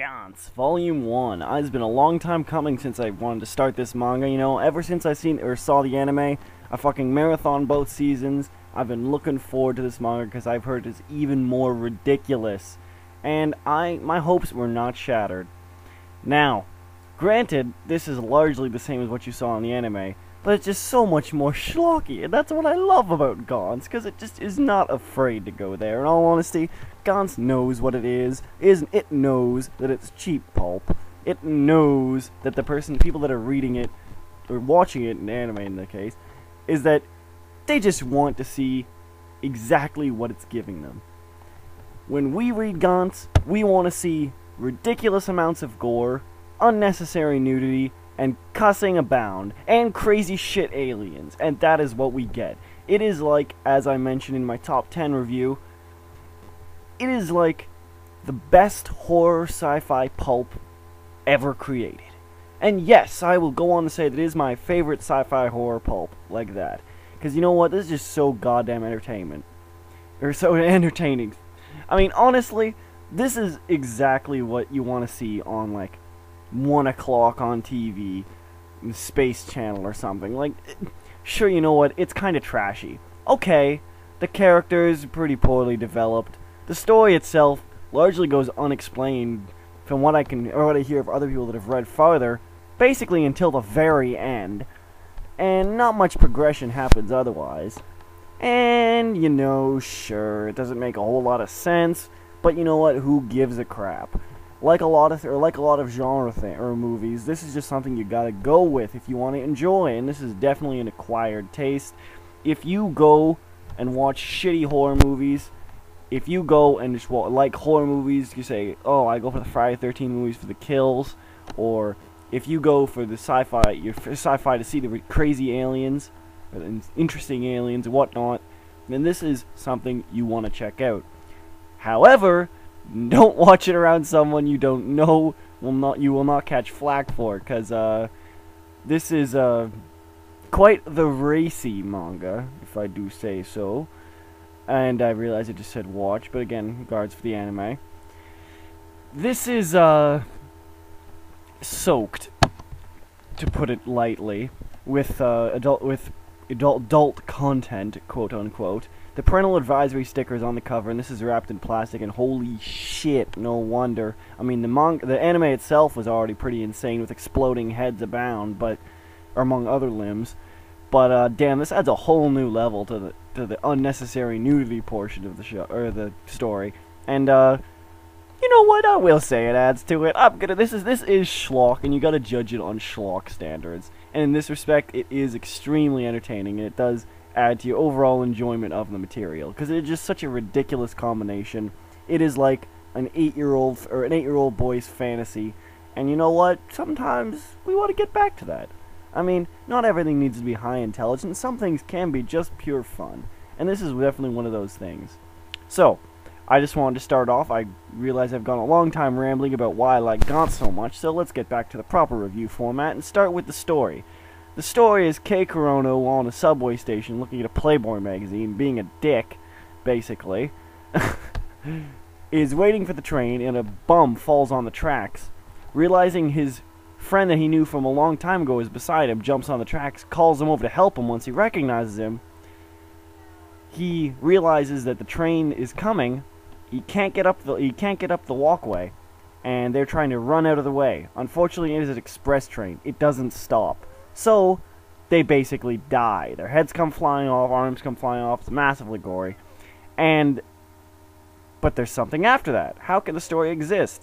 Gantz, Volume 1. It's been a long time coming since I wanted to start this manga, you know. Ever since I saw the anime, I fucking marathon both seasons. I've been looking forward to this manga because I've heard it's even more ridiculous. And my hopes were not shattered. Now, granted, this is largely the same as what you saw in the anime, but it's just so much more schlocky, and that's what I love about Gantz, because it just is not afraid to go there. In all honesty, Gantz knows what it is. It knows that it's cheap pulp. It knows that the people that are reading it, or watching it in anime in the case, is that they just want to see exactly what it's giving them. When we read Gantz, we want to see ridiculous amounts of gore, unnecessary nudity, and cussing abound, and crazy shit aliens, and that is what we get. It is like, as I mentioned in my top 10 review, it is like the best horror sci-fi pulp ever created. And yes, I will go on to say that it is my favorite sci-fi horror pulp like that. Because you know what, this is just so goddamn entertainment. Or so entertaining. I mean, honestly, this is exactly what you want to see on, like, 1 o'clock on TV, Space Channel or something. Like, sure, you know what, it's kind of trashy. Okay, the characters are pretty poorly developed. The story itself largely goes unexplained from what I hear of other people that have read farther, basically until the very end. And not much progression happens otherwise. And, you know, sure, it doesn't make a whole lot of sense, but you know what, who gives a crap? Like a lot of genre movies, this is just something you gotta go with if you want to enjoy, and this is definitely an acquired taste. If you go and watch shitty horror movies, if you go and just like horror movies, you say, oh, I go for the Friday the 13th movies for the kills, or if you go for the sci-fi, to see the crazy aliens, or the interesting aliens and whatnot, then this is something you want to check out. However, don't watch it around someone you don't know. You will not catch flack for it, because this is quite the racy manga, if I do say so. And I realize I just said watch, but again, regards for the anime. This is soaked, to put it lightly, with adult content, quote unquote. The parental advisory sticker is on the cover, and this is wrapped in plastic, and holy shit, no wonder. I mean, the anime itself was already pretty insane with exploding heads abound, but among other limbs. But damn, this adds a whole new level to the unnecessary nudity portion of the show, or the story. And you know what? I will say it adds to it. This is schlock, and you gotta judge it on schlock standards. And in this respect, it is extremely entertaining, and it does add to your overall enjoyment of the material, because it's just such a ridiculous combination. It is like an 8-year-old boy's fantasy, and you know what? Sometimes we want to get back to that. I mean, not everything needs to be high intelligence. Some things can be just pure fun, and this is definitely one of those things. So, I just wanted to start off. I realize I've gone a long time rambling about why I like Gantz so much, so let's get back to the proper review format and start with the story. The story is Kei Kurono on a subway station looking at a Playboy magazine, being a dick, basically, is waiting for the train, and a bum falls on the tracks. Realizing his friend that he knew from a long time ago is beside him, jumps on the tracks, calls him over to help him. Once he recognizes him, he realizes that the train is coming. He can't get up the walkway, and they're trying to run out of the way. Unfortunately, it is an express train. It doesn't stop. So, they basically die. Their heads come flying off, arms come flying off. It's massively gory. But there's something after that. How can the story exist?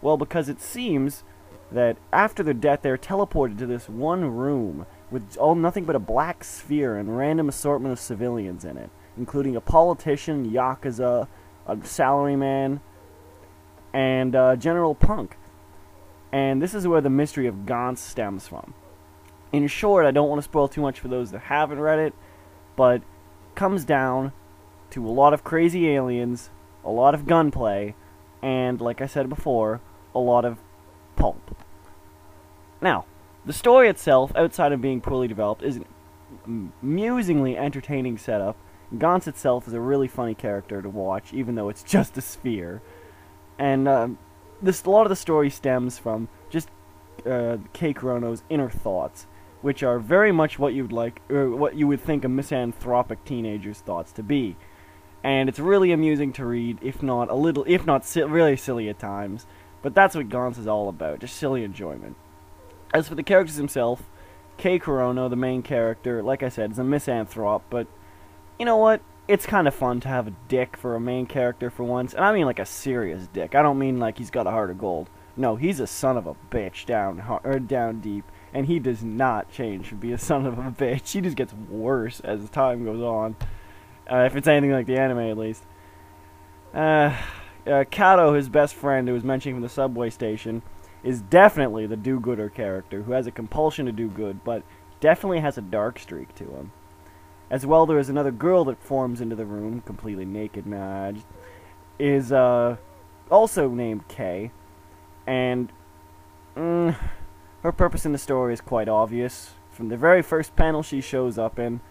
Well, because it seems that after their death, they're teleported to this one room with nothing but a black sphere and random assortment of civilians in it, including a politician, yakuza, a salaryman, and General Punk. And this is where the mystery of Gantz stems from. In short, I don't want to spoil too much for those that haven't read it, but it comes down to a lot of crazy aliens, a lot of gunplay, and, like I said before, a lot of pulp. Now, the story itself, outside of being poorly developed, is an amusingly entertaining setup. Gantz itself is a really funny character to watch, even though it's just a sphere. And a lot of the story stems from just Kei Kurono's inner thoughts, which are very much what you'd like, or what you would think a misanthropic teenager's thoughts to be. And it's really amusing to read, if not really silly at times. But that's what Gantz is all about, just silly enjoyment. As for the characters themselves, Kei Kurono, the main character, like I said, is a misanthrope, but you know what? It's kind of fun to have a dick for a main character for once, and I mean like a serious dick. I don't mean like he's got a heart of gold. No, he's a son of a bitch down deep, and he does not change to be a son of a bitch. He just gets worse as time goes on. If it's anything like the anime, at least. Kato, his best friend, who was mentioning from the subway station, is definitely the do-gooder character, who has a compulsion to do good, but definitely has a dark streak to him. As well, there is another girl that forms into the room, completely naked, is also named Kei, and her purpose in the story is quite obvious. From the very first panel she shows up in,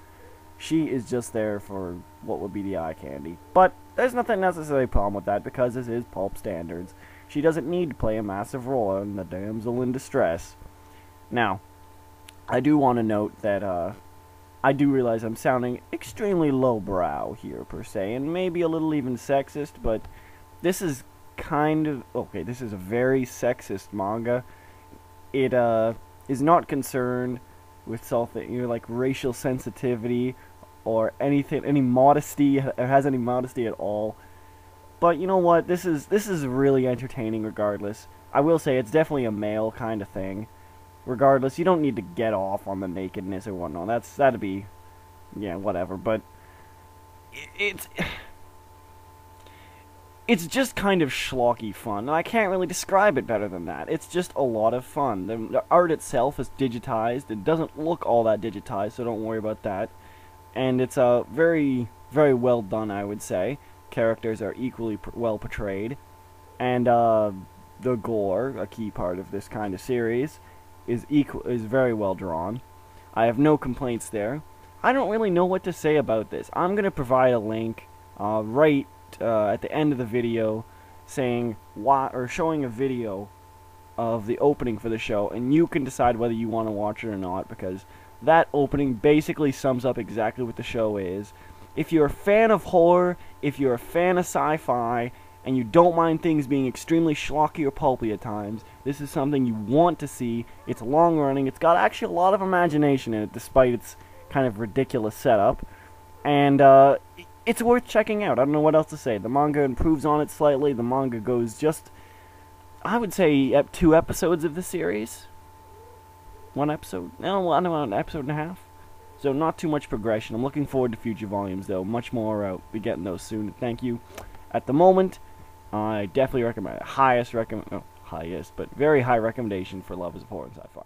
she is just there for what would be the eye candy. But there's nothing necessarily problem with that, because this is pulp standards. She doesn't need to play a massive role in the damsel in distress. Now, I do want to note that I do realize I'm sounding extremely lowbrow here, per se, and maybe a little even sexist, but this is kind of... okay, this is a very sexist manga. It is not concerned with something, like racial sensitivity or anything, any modesty, or has any modesty at all. But you know what? This is really entertaining regardless. I will say it's definitely a male kind of thing. Regardless, you don't need to get off on the nakedness or whatnot. That'd be, yeah, whatever. But it's just kind of schlocky fun, and I can't really describe it better than that. It's just a lot of fun. The art itself is digitized. It doesn't look all that digitized, so don't worry about that. And it's very, very well done, I would say. Characters are equally well portrayed, and the gore, a key part of this kind of series, is very well drawn. I have no complaints there. I don't really know what to say about this. I'm gonna provide a link right at the end of the video, saying why, or showing a video of the opening for the show, and you can decide whether you want to watch it or not, because that opening basically sums up exactly what the show is. If you're a fan of horror, if you're a fan of sci-fi, and you don't mind things being extremely schlocky or pulpy at times, this is something you want to see. It's long-running. It's got actually a lot of imagination in it, despite its kind of ridiculous setup. And it's worth checking out. I don't know what else to say. The manga improves on it slightly. The manga goes just, I would say, 2 episodes of the series. 1 episode? No, I don't know, an episode and a half. So not too much progression. I'm looking forward to future volumes, though. Much more. Be getting those soon. Thank you. At the moment, I definitely recommend it. Highest, but very high recommendation for lovers of horror and sci-fi.